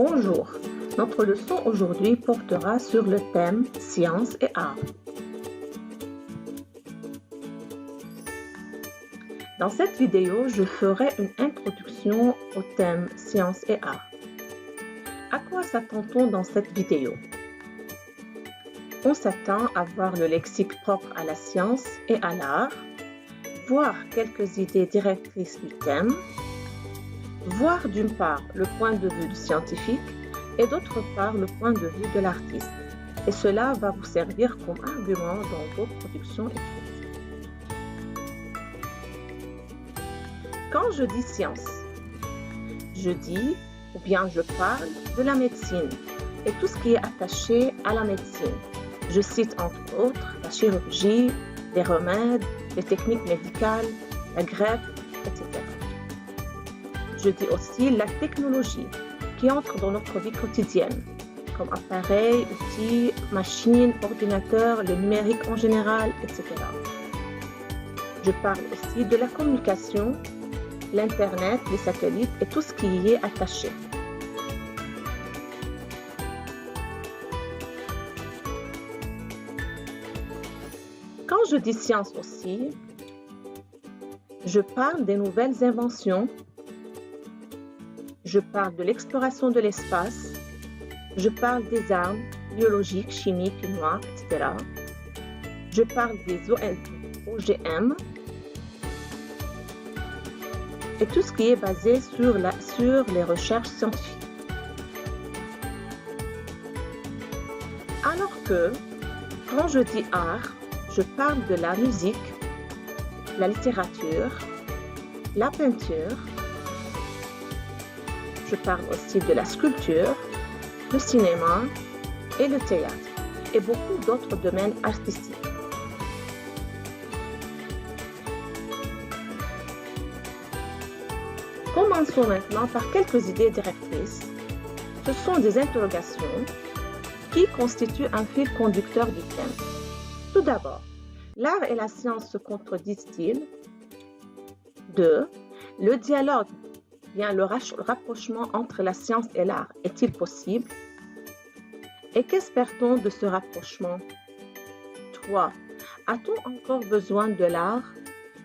Bonjour, notre leçon aujourd'hui portera sur le thème Science et art. Dans cette vidéo, je ferai une introduction au thème Science et art. À quoi s'attend-on dans cette vidéo? On s'attend à voir le lexique propre à la science et à l'art, voir quelques idées directrices du thème, voir d'une part le point de vue du scientifique et d'autre part le point de vue de l'artiste. Et cela va vous servir comme argument dans vos productions écrites. Quand je dis science, je dis ou bien je parle de la médecine et tout ce qui est attaché à la médecine. Je cite entre autres la chirurgie, les remèdes, les techniques médicales, la greffe, etc. Je dis aussi la technologie qui entre dans notre vie quotidienne, comme appareils, outils, machines, ordinateurs, le numérique en général, etc. Je parle aussi de la communication, l'Internet, les satellites et tout ce qui y est attaché. Quand je dis science aussi, je parle des nouvelles inventions, je parle de l'exploration de l'espace, je parle des armes biologiques, chimiques, noires, etc. Je parle des OGM et tout ce qui est basé sur les recherches scientifiques. Alors que, quand je dis art, je parle de la musique, la littérature, la peinture. Je parle aussi de la sculpture, le cinéma et le théâtre, et beaucoup d'autres domaines artistiques. Commençons maintenant par quelques idées directrices. Ce sont des interrogations qui constituent un fil conducteur du thème. Tout d'abord, l'art et la science se contredisent-ils? 2. Le dialogue, bien le rapprochement entre la science et l'art, est-il possible? Et qu'espère-t-on de ce rapprochement? 3. A-t-on encore besoin de l'art?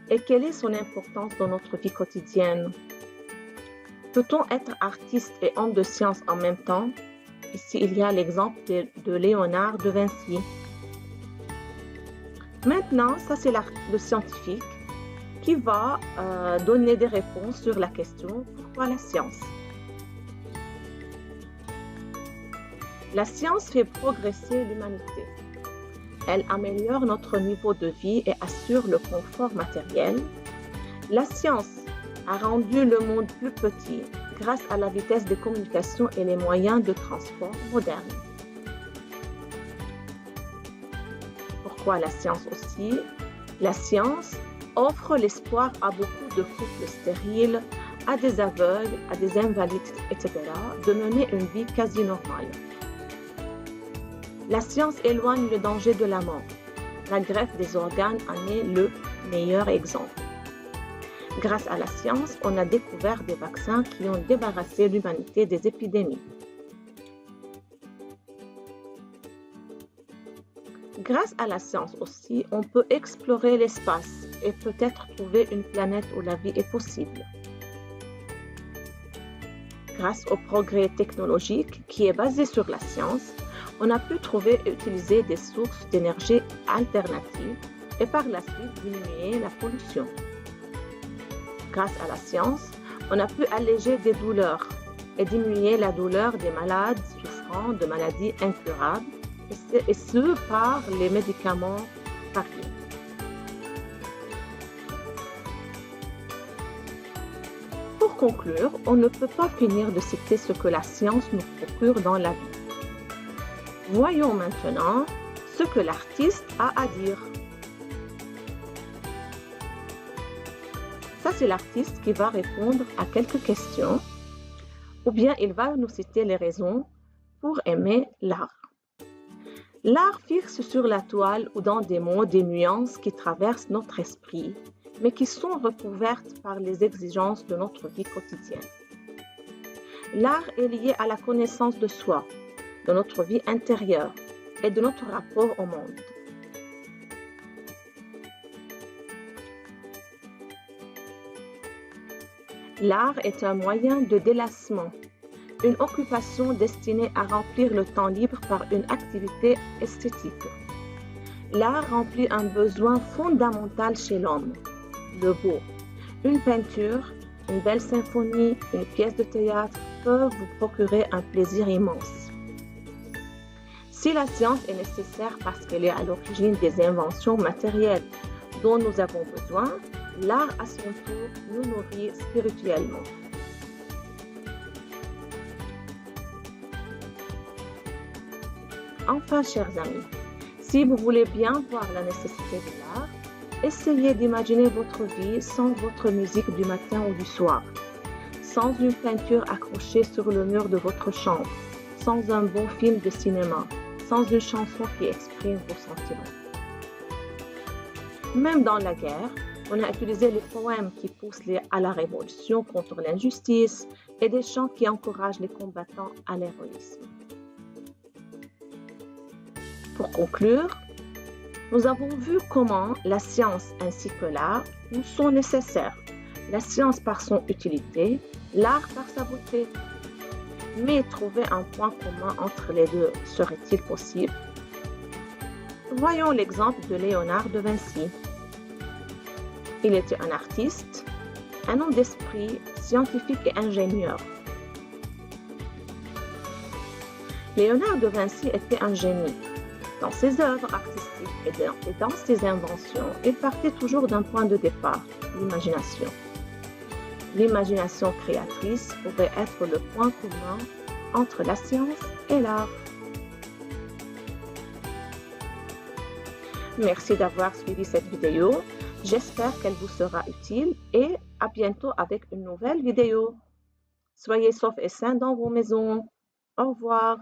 Et quelle est son importance dans notre vie quotidienne? Peut-on être artiste et homme de science en même temps? Ici, il y a l'exemple de Léonard de Vinci. Maintenant, ça c'est le scientifique qui va donner des réponses sur la question « Pourquoi la science ?» La science fait progresser l'humanité. Elle améliore notre niveau de vie et assure le confort matériel. La science a rendu le monde plus petit grâce à la vitesse des communications et les moyens de transport modernes. Pourquoi la science aussi? La science offre l'espoir à beaucoup de couples stériles, à des aveugles, à des invalides, etc., de mener une vie quasi normale. La science éloigne le danger de la mort. La greffe des organes en est le meilleur exemple. Grâce à la science, on a découvert des vaccins qui ont débarrassé l'humanité des épidémies. Grâce à la science aussi, on peut explorer l'espace et peut-être trouver une planète où la vie est possible. Grâce au progrès technologique qui est basé sur la science, on a pu trouver et utiliser des sources d'énergie alternatives et par la suite diminuer la pollution. Grâce à la science, on a pu alléger des douleurs et diminuer la douleur des malades souffrant de maladies incurables, et ce par les médicaments variés. Pour conclure, on ne peut pas finir de citer ce que la science nous procure dans la vie. Voyons maintenant ce que l'artiste a à dire. Ça, c'est l'artiste qui va répondre à quelques questions, ou bien il va nous citer les raisons pour aimer l'art. L'art fixe sur la toile ou dans des mots des nuances qui traversent notre esprit, mais qui sont recouvertes par les exigences de notre vie quotidienne. L'art est lié à la connaissance de soi, de notre vie intérieure et de notre rapport au monde. L'art est un moyen de délassement, une occupation destinée à remplir le temps libre par une activité esthétique. L'art remplit un besoin fondamental chez l'homme, le beau. Une peinture, une belle symphonie, une pièce de théâtre peuvent vous procurer un plaisir immense. Si la science est nécessaire parce qu'elle est à l'origine des inventions matérielles dont nous avons besoin, l'art à son tour nous nourrit spirituellement. Enfin, chers amis, si vous voulez bien voir la nécessité de l'art, essayez d'imaginer votre vie sans votre musique du matin ou du soir, sans une peinture accrochée sur le mur de votre chambre, sans un bon film de cinéma, sans une chanson qui exprime vos sentiments. Même dans la guerre, on a utilisé les poèmes qui poussent à la révolution contre l'injustice et des chants qui encouragent les combattants à l'héroïsme. Pour conclure, nous avons vu comment la science ainsi que l'art nous sont nécessaires. La science par son utilité, l'art par sa beauté. Mais trouver un point commun entre les deux serait-il possible? Voyons l'exemple de Léonard de Vinci. Il était un artiste, un homme d'esprit, scientifique et ingénieur. Léonard de Vinci était un génie. Dans ses œuvres artistiques et dans ses inventions, il partait toujours d'un point de départ, l'imagination. L'imagination créatrice pourrait être le point commun entre la science et l'art. Merci d'avoir suivi cette vidéo. J'espère qu'elle vous sera utile et à bientôt avec une nouvelle vidéo. Soyez saufs et sains dans vos maisons. Au revoir.